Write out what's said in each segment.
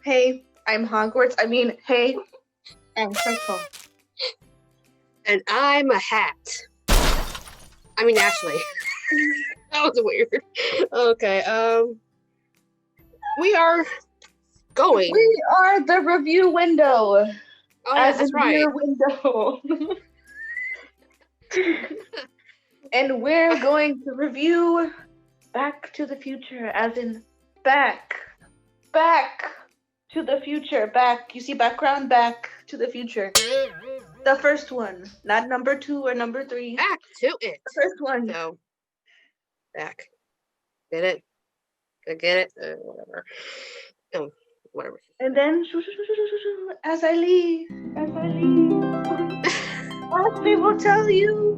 Hey, I'm Hogwarts. Hey, I'm Crystal. And I'm a hat. Ashley. That was weird. Okay, we are going. We are the review window. Oh, yeah, that's right. Your window. And we're going to review Back to the Future, as in back to the future. Back, you see background, Back to the Future. The first one, not number 2 or number 3. Back to it. The first one. So, back. Get it? Get it? Whatever. Oh, whatever. And then, as I leave, as they will tell you.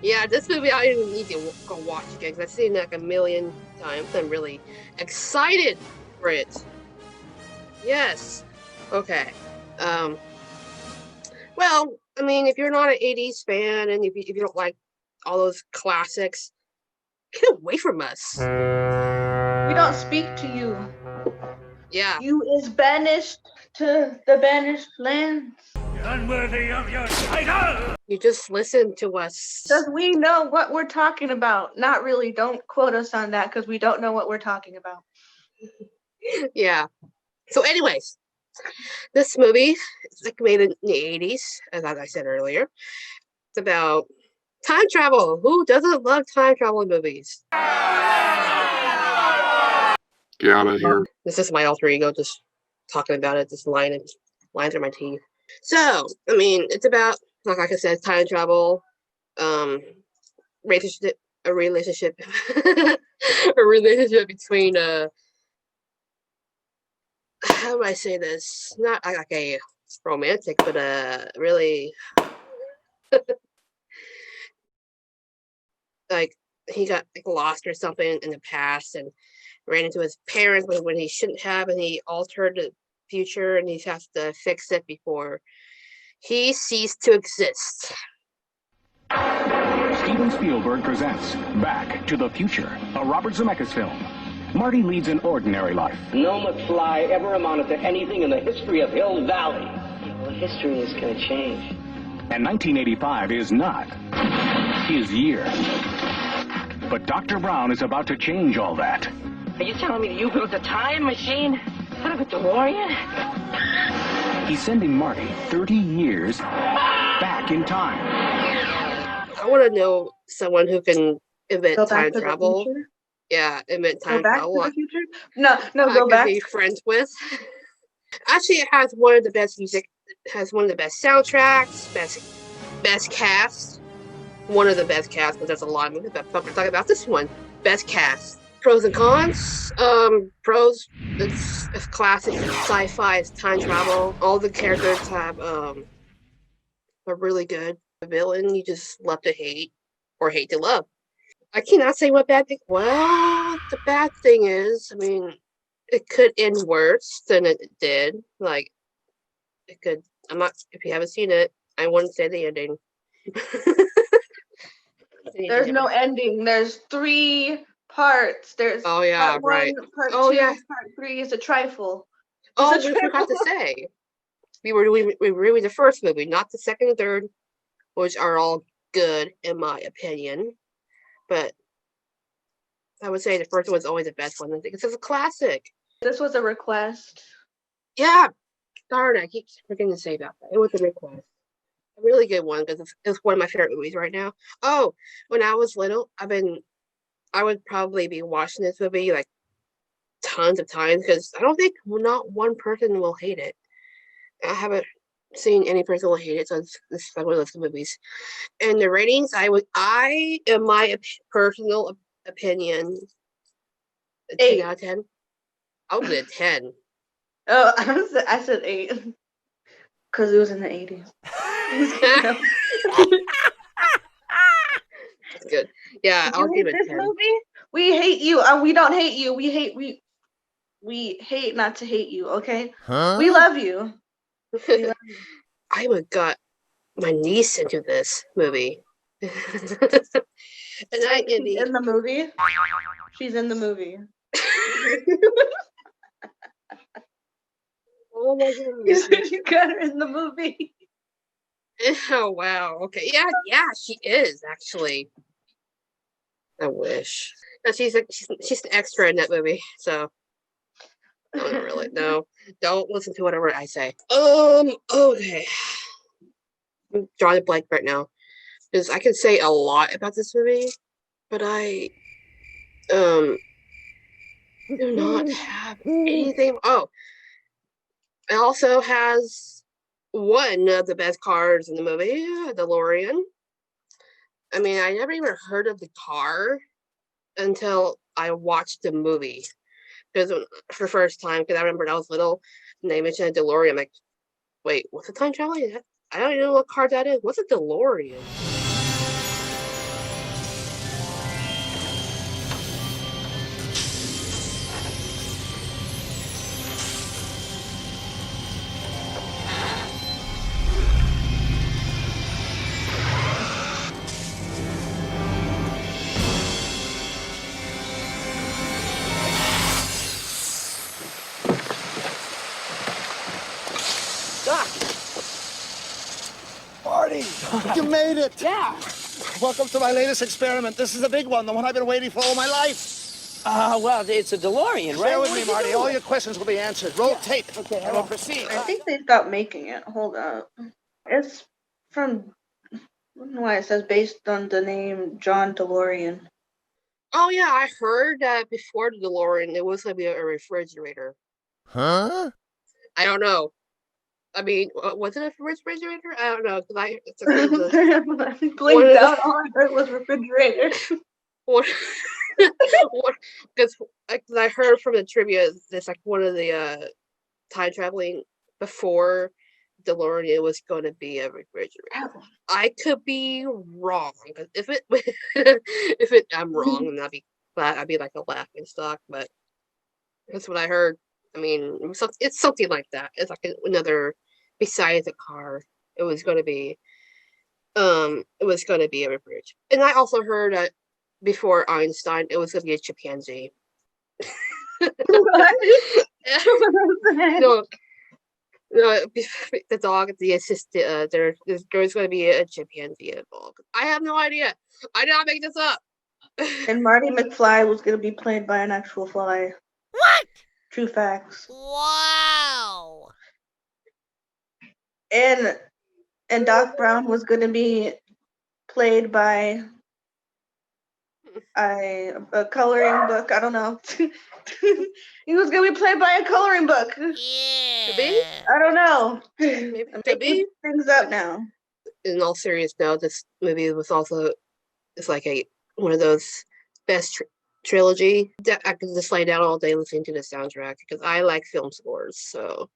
Yeah, this movie I didn't need to go watch again because I've seen it like a million times. I'm really excited for it. Yes. Okay. Well, if you're not an 80s fan and if you don't like all those classics, get away from us. We don't speak to you. Yeah. You is banished to the banished lands. Unworthy of your title! You just listen to us. Because we know what we're talking about. Not really. Don't quote us on that because we don't know what we're talking about. Yeah. So anyways, this movie is made in the 80s, as I said earlier. It's about time travel. Who doesn't love time travel movies? Get out of here. This is my alter ego just talking about it, just lying through my teeth. So, it's about, like I said, time travel, relationship, a relationship between how do I say this? Not like a romantic, but really like he got lost or something in the past and ran into his parents when he shouldn't have, and he altered the future, and he has to fix it before he ceased to exist. Steven Spielberg presents Back to the Future, a Robert Zemeckis film. Marty leads an ordinary life. No McFly ever amounted to anything in the history of Hill Valley. Well, history is going to change. And 1985 is not his year. But Dr. Brown is about to change all that. Are you telling me you built a time machine out of a DeLorean? He's sending Marty 30 years back in time. I want to know someone who can invent time travel. Future? Yeah, invent time Go travel. back to the future? No, go I back. could be friends with. Actually, it has one of the best music. It has one of the best soundtracks, best cast. One of the best casts, but there's a lot of movies that I'm talking about. This one, best cast. Pros and cons. Pros, it's classic sci-fi, it's time travel. All the characters are really good. The villain you just love to hate or hate to love. I cannot say what bad thing. Well, the bad thing is, it could end worse than it did. Like, it could. If you haven't seen it, I wouldn't say the ending. There's no ending. There's 3 parts. There's part 1, right. Part 2, part 3 is a trifle. We forgot to say. We were reviewing the first movie, not the second and third, which are all good in my opinion. But I would say the first one's always the best one. I think it's a classic. This was a request. Yeah. Darn it, I keep forgetting to say about that. It was a request. A really good one because it's one of my favorite movies right now. Oh, when I was little, I would probably be watching this movie like tons of times because I don't think not one person will hate it. I haven't seen any person will hate it, so this is one of those movies. And the ratings, in my personal opinion, 10 out of 10. I'll give it a 10. Oh, I said 8 because it was in the 80s. That's good. Yeah, I'll give it 10. Movie? We hate you. We don't hate you. We hate not to hate you. Okay. Huh? We love you. I would got my niece into this movie. And She's in the movie. She's in the movie. Oh my god. You got her in the movie. Oh wow. Okay. Yeah, she is actually. I wish. No, she's an extra in that movie, so no, not really. No, don't listen to whatever I say. Okay. I'm drawing a blank right now because I can say a lot about this movie, but I do not have anything. Oh, it also has one of the best cars in the movie, a DeLorean. I mean, I never even heard of the car until I watched the movie. Because for the first time, because I remember when I was little, and they mentioned a DeLorean. I'm like, wait, what's a time traveling? I don't even know what car that is. What's a DeLorean? Doc. Marty, you made it. Yeah. Welcome to my latest experiment. This is the big one, the one I've been waiting for all my life. Well, it's a DeLorean, right? Bear with What me, did you Marty. do? All your questions will be answered. Roll tape. Okay, and we'll proceed. I think they stopped making it. Hold up. It's from, I don't know why it says based on the name John DeLorean. Oh yeah, I heard that before the DeLorean, it was gonna be a refrigerator. Huh? I don't know. I mean, was it a refrigerator? I don't know because I one blinked of out. All I heard was refrigerator. what because I heard from the trivia that's like one of the time traveling before DeLorean was going to be a refrigerator. I could be wrong. If I'm wrong, and I'd be like a laughing stock. But that's what I heard. I mean, it's something like that. It's like another besides a car. It was going to be a refrigerator. And I also heard that before Einstein, it was going to be a chimpanzee. No, the dog, the assistant, there's going to be a chimpanzee involved. I have no idea. I did not make this up. And Marty McFly was going to be played by an actual fly. What? True facts. Wow. And Doc Brown was going to be played by a coloring book. I don't know. He was going to be played by a coloring book. Yeah. I don't know. Maybe I'm could making be. things up now. In all seriousness, now this movie was also it's like one of those best trilogy that I could just lay down all day listening to the soundtrack because I like film scores. So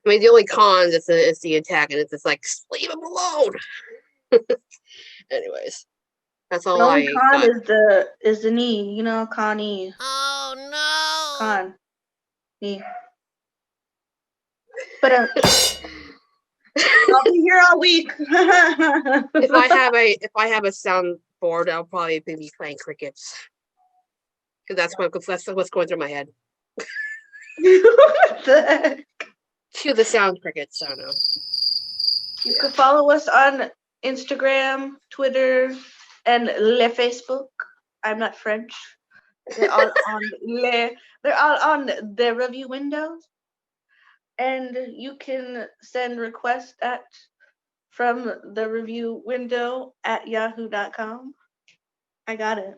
I mean, the only con is the antagonist. It's like leave him alone. Anyways, that's all The only I con got. is the knee, you know, Connie. Oh no. Con. Knee. But I'll be here all week. If I have a soundboard, I'll probably be playing crickets because that's what's going through my head. What the heck? Cue the sound crickets. I don't know. You can follow us on Instagram, Twitter, and Le Facebook. I'm not French. They're all on the review window. And you can send requests from the review window at yahoo.com. I got it.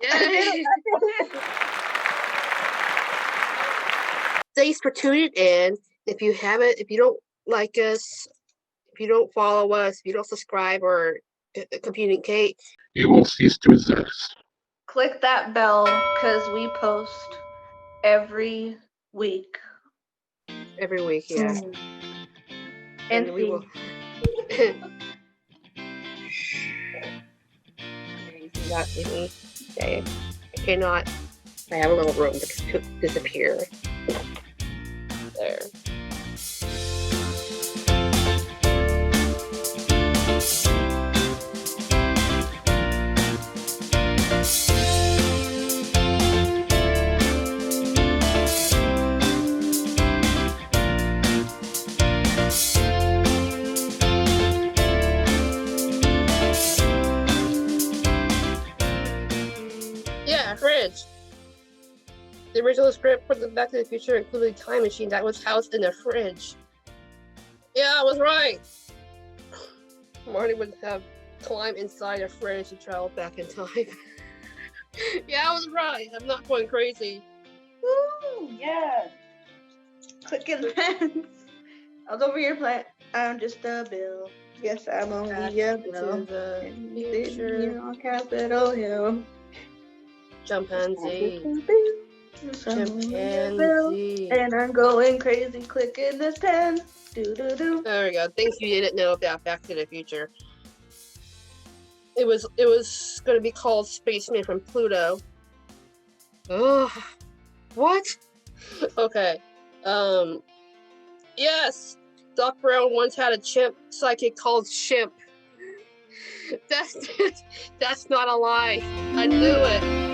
Yay! Thanks for tuning in. If you don't like us, if you don't follow us, if you don't subscribe or communicate, You will cease to exist. Click that bell because we post every week. every week, yeah. And we will. Not me. Okay. I cannot. I have a little room to disappear. There. original script for the Back to the Future included a time machine that was housed in a fridge. Yeah, I was right. Marty would have climbed inside a fridge to travel back in time. Yeah, I was right. I'm not going crazy. Woo! Yeah. Clicking pens. I was over here playing. I'm just a bill. Yes, I'm only a bill. To the Future. future. On Capitol Hill. Chimpanzee. Chimpanzee. And I'm going crazy clicking this pen. Do. There we go. Things you didn't know about Back to the Future. It was going to be called Spaceman from Pluto. Oh, what? Okay. Yes. Doc Brown once had a chimp sidekick called Shimp. That's not a lie. I knew it.